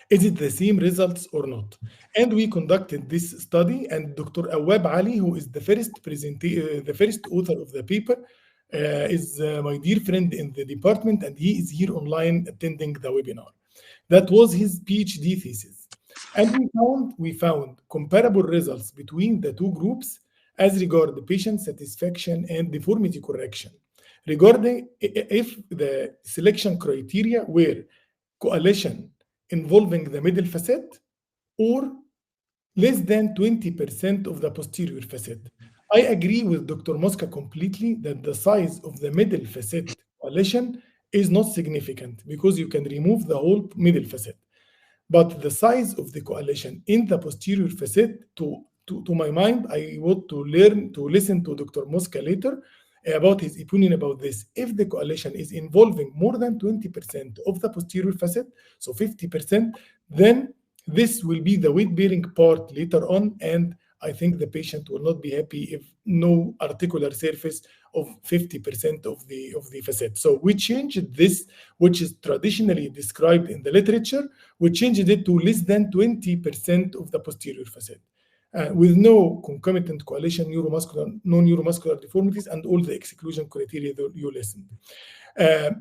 Is it the same results or not? And we conducted this study, and Dr. Awab Ali, who is the first author of the paper, is my dear friend in the department, and he is here online attending the webinar. That was his PhD thesis. And we found comparable results between the two groups as regard the patient satisfaction and deformity correction, regarding if the selection criteria were coalition involving the middle facet or less than 20% of the posterior facet. I agree with Dr. Mosca completely that the size of the middle facet coalition is not significant because you can remove the whole middle facet. But the size of the coalition in the posterior facet, to my mind, I want to listen to Dr. Mosca later about his opinion about this. If the coalition is involving more than 20% of the posterior facet, so 50%, then this will be the weight-bearing part later on, and I think the patient will not be happy if no articular surface of 50% of the facet. So we changed this, which is traditionally described in the literature, we changed it to less than 20% of the posterior facet. with no concomitant coalition, neuromuscular, non-neuromuscular deformities, and all the exclusion criteria that you listened.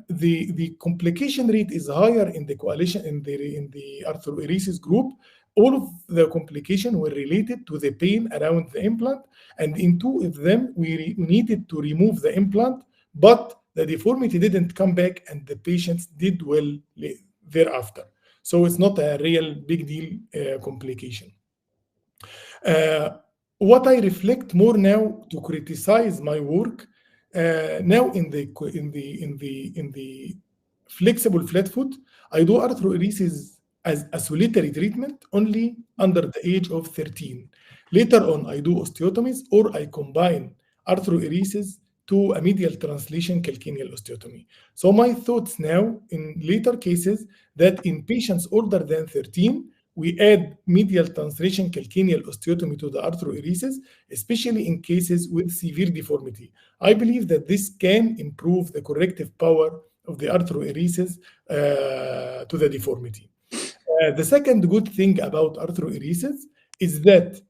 The complication rate is higher in the coalition in the arthroeresis group. All of the complications were related to the pain around the implant, and in 2 of them we needed to remove the implant, but the deformity didn't come back, and the patients did well thereafter. So it's not a real big deal complication. What I reflect more now to criticize my work now in the flexible flat foot, I do arthroeresis as a solitary treatment only under the age of 13. Later on, I do osteotomies, or I combine arthroeresis to a medial translation calcaneal osteotomy. So my thoughts now in later cases that in patients older than 13, we add medial translation calcaneal osteotomy to the arthroeresis, especially in cases with severe deformity. I believe that this can improve the corrective power of the arthroeresis to the deformity. The second good thing about arthroeresis is that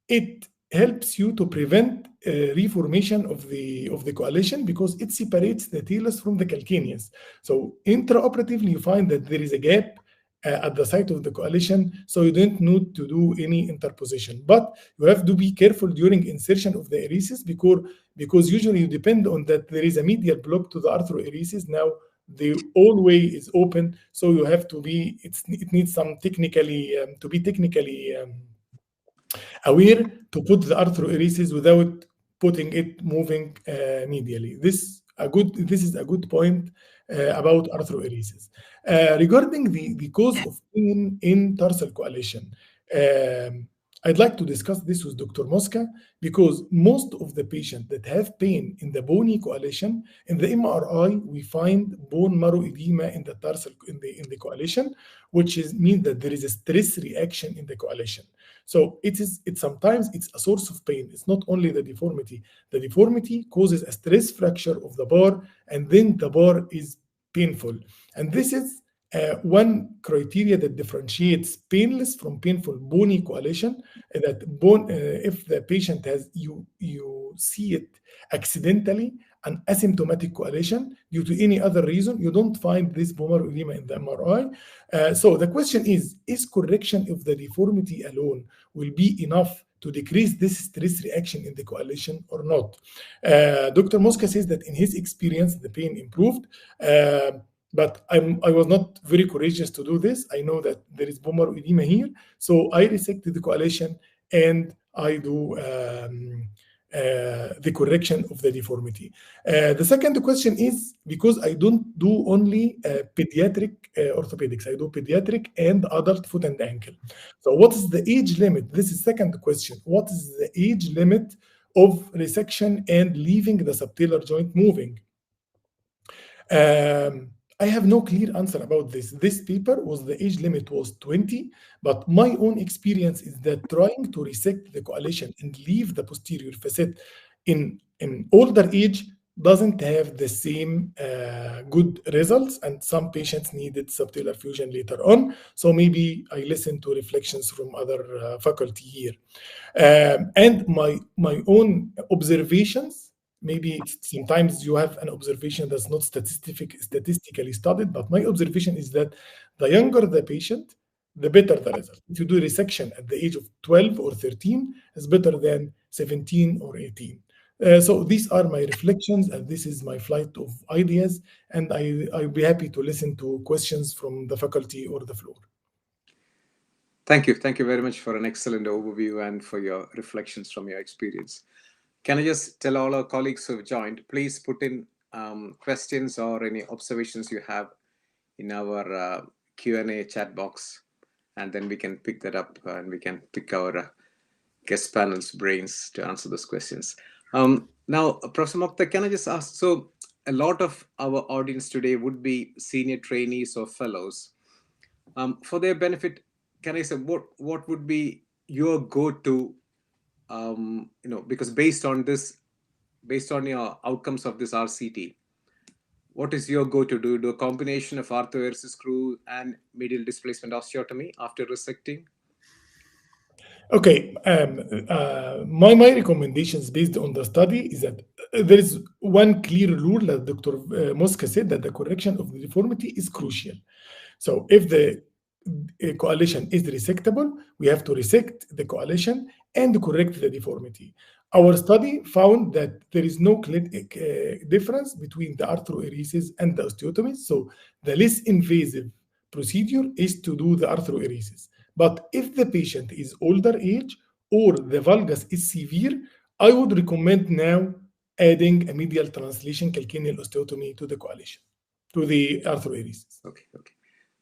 it helps you to prevent reformation of the coalition, because it separates the talus from the calcaneus. So intraoperatively, you find that there is a gap at the site of the coalition, so you don't need to do any interposition. But you have to be careful during insertion of the eresis, because usually you depend on that there is a medial block to the arthroeresis. Now the whole way is open, so you have to be, it needs some technically, to be technically aware to put the arthroeresis without putting it moving medially. This is a good point about arthroeresis. Regarding the cause of pain in tarsal coalition, I'd like to discuss this with Dr. Mosca, because most of the patients that have pain in the bony coalition, in the MRI, we find bone marrow edema in the tarsal, in the coalition, which means that there is a stress reaction in the coalition. So sometimes it's a source of pain. It's not only the deformity. The deformity causes a stress fracture of the bar, and then the bar is painful. And this is one criteria that differentiates painless from painful bony coalition. That bone, if the patient has, you see it accidentally, an asymptomatic coalition due to any other reason, you don't find this bone marrow edema in the MRI. So the question is correction of the deformity alone will be enough to decrease this stress reaction in the coalition or not? Dr. Mosca says that in his experience, the pain improved. But I was not very courageous to do this. I know that there is bone marrow edema here, so I resected the coalition and I do the correction of the deformity. The second question is, because I don't do only pediatric orthopedics, I do pediatric and adult foot and ankle. So what is the age limit? This is second question. What is the age limit of resection and leaving the subtalar joint moving? I have no clear answer about this. This paper was the age limit was 20, but my own experience is that trying to resect the coalition and leave the posterior facet in older age doesn't have the same good results, and some patients needed subtalar fusion later on. So maybe I listened to reflections from other faculty here. And my own observations, maybe sometimes you have an observation that's not statistically studied, but my observation is that the younger the patient, the better the result. If you do resection at the age of 12 or 13, it's better than 17 or 18. So these are my reflections, and this is my flight of ideas, and I'll be happy to listen to questions from the faculty or the floor. Thank you. Thank you very much for an excellent overview and for your reflections from your experience. Can I just tell all our colleagues who have joined, please put in questions or any observations you have in our Q&A chat box, and then we can pick that up and we can pick our guest panel's brains to answer those questions. Now, Professor Mokhtar, can I just ask, so a lot of our audience today would be senior trainees or fellows. For their benefit, can I say what would be your go-to, because based on your outcomes of this RCT, what is your go-to? Do a combination of arthroeresis screw and medial displacement osteotomy after resecting? Okay, my recommendations based on the study is that there is one clear rule that Dr. Mosca said, that the correction of the deformity is crucial. So if the coalition is resectable, we have to resect the coalition and correct the deformity. Our study found that there is no difference between the arthroeresis and the osteotomy. So the less invasive procedure is to do the arthroeresis. But if the patient is older age or the valgus is severe, I would recommend now adding a medial translation calcaneal osteotomy to the coalition, to the arthroeresis. Okay.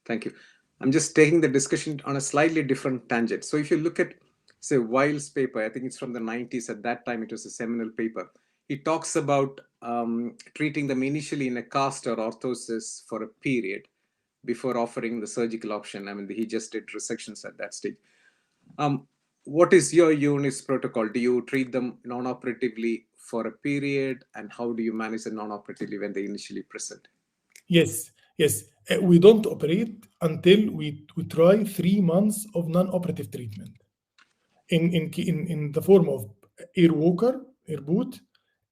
Thank you. I'm just taking the discussion on a slightly different tangent. So if you look at, say, Weil's paper, I think it's from the 90s. At that time, it was a seminal paper. He talks about treating them initially in a cast or orthosis for a period before offering the surgical option. I mean, he just did resections at that stage. What is your UNIS protocol? Do you treat them non-operatively for a period? And how do you manage the non-operatively when they initially present? Yes. We don't operate until we try 3 months of non-operative treatment in the form of air walker, air boot,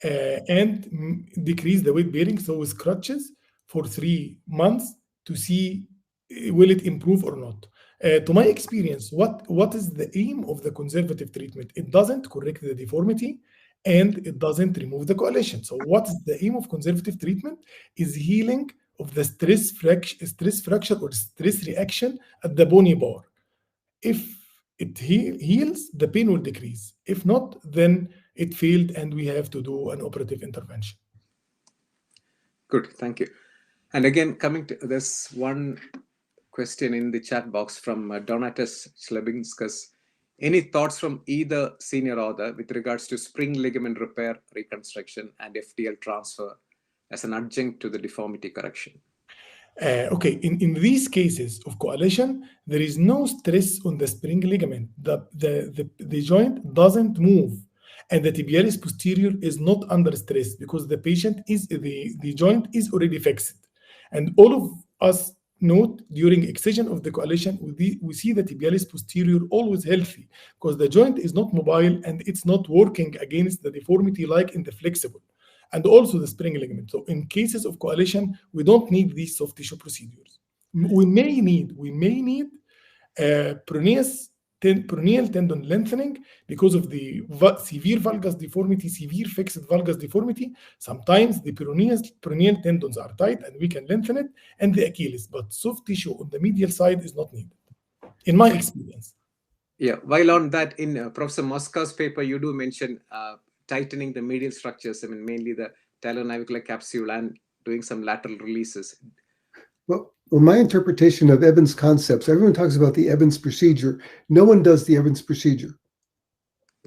and decrease the weight bearing, so with crutches for 3 months to see will it improve or not. To my experience, what is the aim of the conservative treatment? It doesn't correct the deformity and it doesn't remove the coalition. So what is the aim of conservative treatment? Is healing of the stress fracture or stress reaction at the bony bar. If it heals, the pain will decrease. If not, then it failed and we have to do an operative intervention. Good, thank you. And again, coming to this one question in the chat box from Donatas Slebinskas. Any thoughts from either senior author with regards to spring ligament repair, reconstruction, and FDL transfer as an adjunct to the deformity correction? Okay, in these cases of coalition, there is no stress on the spring ligament. The joint doesn't move, and the tibialis posterior is not under stress because the patient is the joint is already fixed. And all of us note during excision of the coalition, we see the tibialis posterior always healthy because the joint is not mobile and it's not working against the deformity like in the flexible, and also the spring ligament. So in cases of coalition, we don't need these soft tissue procedures. We may need peroneal tendon lengthening because of the severe valgus deformity, severe fixed valgus deformity. Sometimes the peroneal tendons are tight and we can lengthen it, and the Achilles, but soft tissue on the medial side is not needed, in my experience. Yeah, while on that, in Professor Mosca's paper, you do mention tightening the medial structures, I mean, mainly the talonavicular capsule and doing some lateral releases. Well, my interpretation of Evans' concepts, everyone talks about the Evans procedure. No one does the Evans procedure.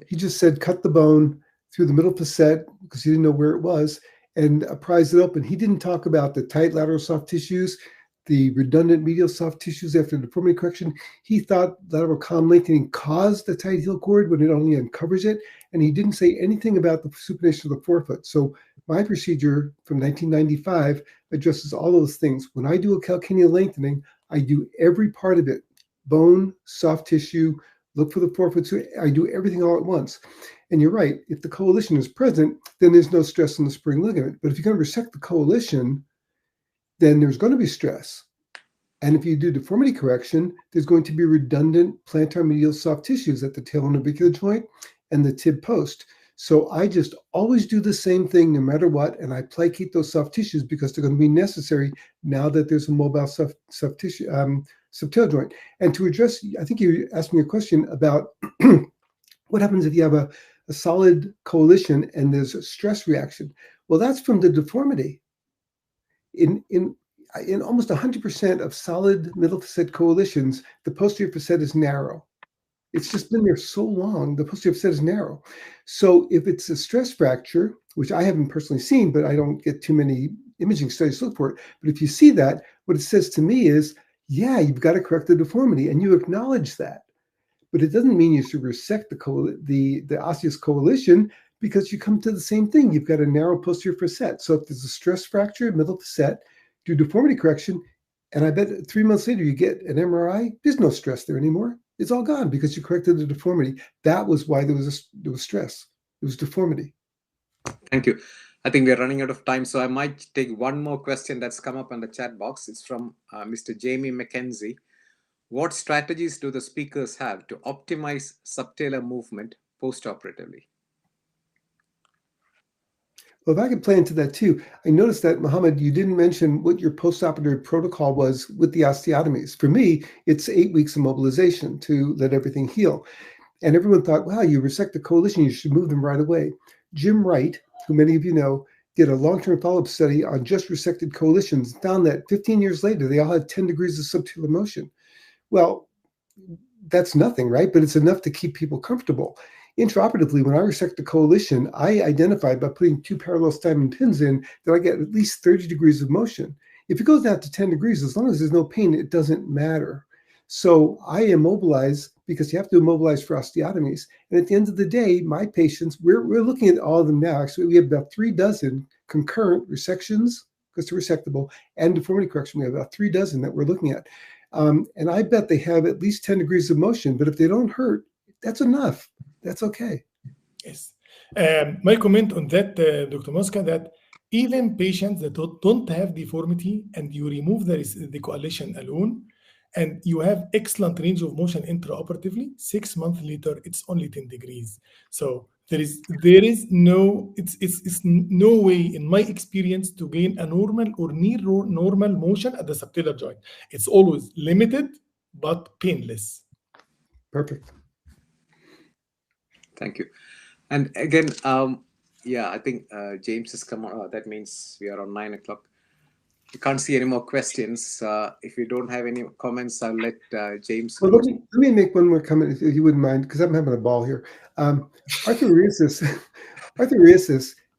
He just said, cut the bone through the middle facet because he didn't know where it was and prise it open. He didn't talk about the tight lateral soft tissues, the redundant medial soft tissues after deformity correction. He thought lateral column lengthening caused the tight heel cord when it only uncovers it. And he didn't say anything about the supination of the forefoot. So my procedure from 1995 addresses all those things. When I do a calcaneal lengthening, I do every part of it, bone, soft tissue, look for the forefoot. So I do everything all at once. And you're right, if the coalition is present, then there's no stress on the spring ligament. But if you're going to resect the coalition, then there's going to be stress. And if you do deformity correction, there's going to be redundant plantar medial soft tissues at the talonavicular joint and the tib post. So I just always do the same thing no matter what, and I placate those soft tissues because they're going to be necessary now that there's a mobile soft tissue, subtail joint. And to address, I think you asked me a question about what happens if you have a solid coalition and there's a stress reaction. Well, that's from the deformity. In almost 100% of solid middle facet coalitions, the posterior facet is narrow. It's just been there so long, the posterior facet is narrow. So if it's a stress fracture, which I haven't personally seen, but I don't get too many imaging studies to look for it, but if you see that, what it says to me is, yeah, you've got to correct the deformity, and you acknowledge that. But it doesn't mean you should resect the osseous coalition because you come to the same thing. You've got a narrow posterior facet. So if there's a stress fracture, middle facet, do deformity correction, and I bet 3 months later you get an MRI, there's no stress there anymore. It's all gone because you corrected the deformity. That was why there was stress. It was deformity. Thank you. I think we're running out of time, so I might take one more question that's come up on the chat box. It's from Mr. Jamie McKenzie. What strategies do the speakers have to optimize subtalar movement post-operatively? Well, if I could play into that too, I noticed that, Mohamed, you didn't mention what your postoperative protocol was with the osteotomies. For me, it's 8 weeks of mobilization to let everything heal. And everyone thought, wow, you resect the coalition, you should move them right away. Jim Wright, who many of you know, did a long-term follow-up study on just resected coalitions, found that 15 years later, they all had 10 degrees of subtalar motion. Well, that's nothing, right? But it's enough to keep people comfortable. Intraoperatively, when I resect the coalition, I identified by putting 2 parallel stymine pins in that I get at least 30 degrees of motion. If it goes down to 10 degrees, as long as there's no pain, it doesn't matter. So I immobilize because you have to immobilize for osteotomies. And at the end of the day, my patients, we're looking at all of them now. Actually, we have about 3 dozen concurrent resections, because they're resectable, and deformity correction. We have about 3 dozen that we're looking at. And I bet they have at least 10 degrees of motion, but if they don't hurt, that's enough. That's okay. Yes. My comment on that, Dr. Mosca, that even patients that don't have deformity and you remove the coalition alone, and you have excellent range of motion intraoperatively, 6 months later, it's only 10 degrees. So there is no, it's no way in my experience to gain a normal or near normal motion at the subtalar joint. It's always limited, but painless. Perfect. Thank you. And again, yeah, I think James has come on. That means we are on 9 o'clock. You can't see any more questions. If you don't have any comments, I'll let James. Well, let me make one more comment, if you wouldn't mind, because I'm having a ball here. Arthroresis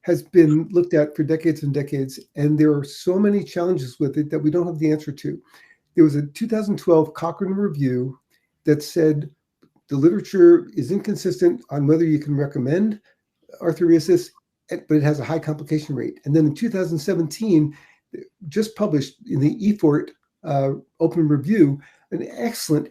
has been looked at for decades and decades, and there are so many challenges with it that we don't have the answer to. There was a 2012 Cochrane review that said the literature is inconsistent on whether you can recommend arthroresis, but it has a high complication rate. And then in 2017, just published in the EFORT open review, an excellent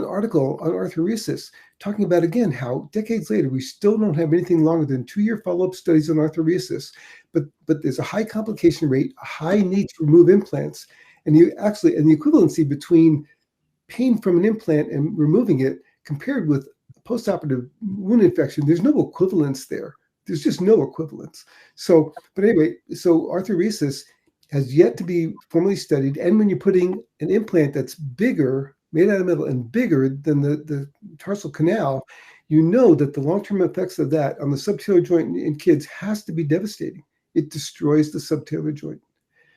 article on arthroresis, talking about, again, how decades later, we still don't have anything longer than 2-year follow-up studies on arthroresis, but there's a high complication rate, a high need to remove implants, and the equivalency between pain from an implant and removing it compared with postoperative wound infection, there's no equivalence there. There's just no equivalence. So, but anyway, so arthroresis has yet to be formally studied. And when you're putting an implant that's bigger, made out of metal and bigger than the tarsal canal, you know that the long-term effects of that on the subtalar joint in kids has to be devastating. It destroys the subtalar joint.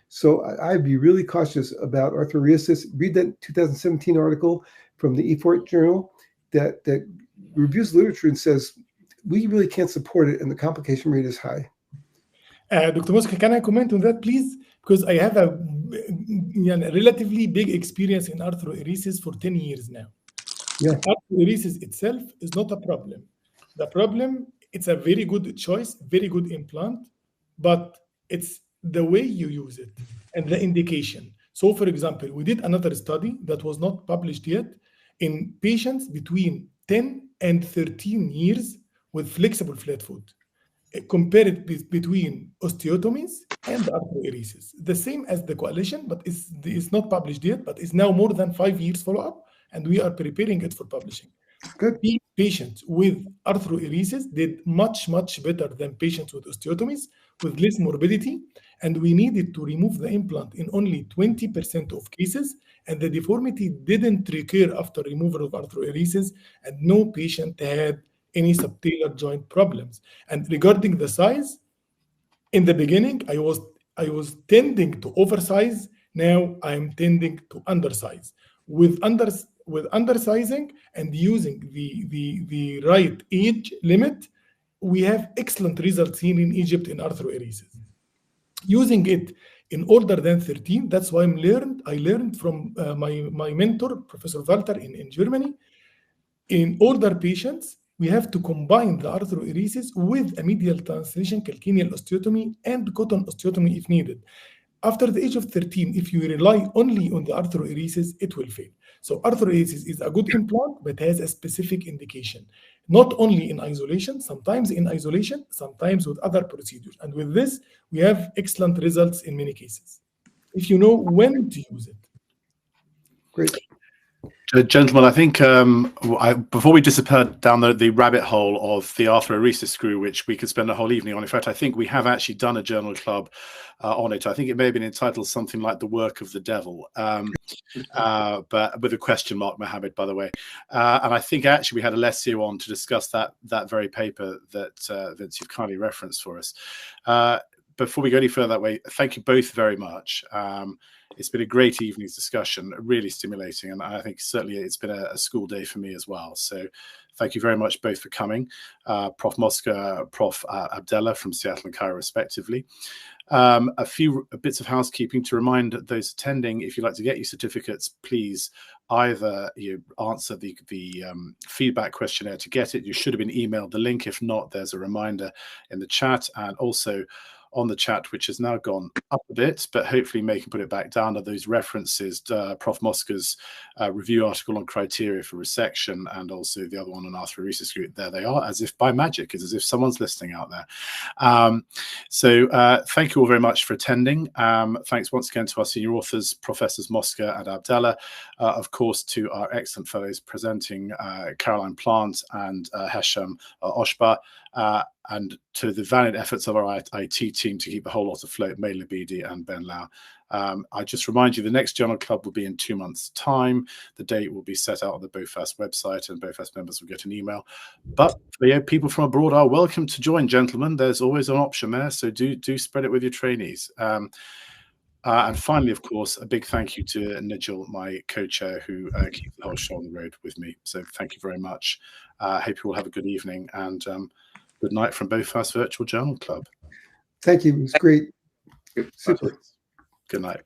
So I'd be really cautious about arthroresis. Read that 2017 article from the EFORT journal that reviews literature and says, we really can't support it and the complication rate is high. Dr. Mosca, can I comment on that, please? Because I have a relatively big experience in arthroeresis for 10 years now. Yeah. Arthroeresis itself is not a problem. The problem, it's a very good choice, very good implant, but it's the way you use it and the indication. So, for example, we did another study that was not published yet in patients between 10 and 13 years with flexible flat foot. Compared between osteotomies and arthroeresis. The same as the coalition, but it's not published yet, but it's now more than 5 years follow-up, and we are preparing it for publishing. Good. Patients with arthroeresis did much better than patients with osteotomies, with less morbidity, and we needed to remove the implant in only 20% of cases, and the deformity didn't recur after removal of arthroeresis, and no patient had any subtalar joint problems. And regarding the size, in the beginning, I was tending to oversize. Now I'm tending to undersize. With undersizing and using the right age limit, we have excellent results seen in Egypt in arthroeresis. Using it in older than 13, that's why I learned from my mentor, Professor Walter in Germany. In older patients, we have to combine the arthroeresis with a medial translation calcaneal osteotomy and cotton osteotomy if needed. After the age of 13, if you rely only on the arthroeresis, it will fail. So arthrodesis is a good implant, but has a specific indication, not only in isolation, sometimes with other procedures. And with this, we have excellent results in many cases, if you know when to use it. Great. Gentlemen, I think before we disappear down the rabbit hole of the arthrodesis screw, which we could spend a whole evening on, in fact, I think we have actually done a journal club on it. I think it may have been entitled something like The Work of the Devil, but with a question mark, Mohamed, by the way. And I think actually we had Alessio on to discuss that very paper that Vince, you've kindly referenced for us. Before we go any further that way, thank you both very much. It's been a great evening's discussion, really stimulating, and I think certainly it's been a school day for me as well. So thank you very much both for coming, Prof. Mosca, Prof. Abd-Ella from Seattle and Cairo, respectively. A few bits of housekeeping to remind those attending, if you'd like to get your certificates, please either answer the feedback questionnaire to get it. You should have been emailed the link. If not, there's a reminder in the chat, and also on the chat, which has now gone up a bit, but hopefully May can put it back down, are those references to Prof. Mosca's review article on criteria for resection, and also the other one on arthrodesis group. There they are, as if by magic. It's as if someone's listening out there. So thank you all very much for attending. Thanks once again to our senior authors, Professors Mosca and Abd-Ella, of course to our excellent fellows presenting, Caroline Plant and Hesham Oshba, and to the valiant efforts of our IT team to keep the whole lot afloat, May Labidi and Ben Lau. I just remind you, the next journal club will be in 2 months' time. The date will be set out on the BOFAS website, and BOFAS members will get an email. But people from abroad are welcome to join, gentlemen. There's always an option there, so do spread it with your trainees. And finally, of course, a big thank you to Nijil, my co-chair, who keeps the whole show on the road with me. So thank you very much. Hope you all have a good evening, and good night from BOFAS Virtual Journal Club. Thank you. It was great. Super. Good night.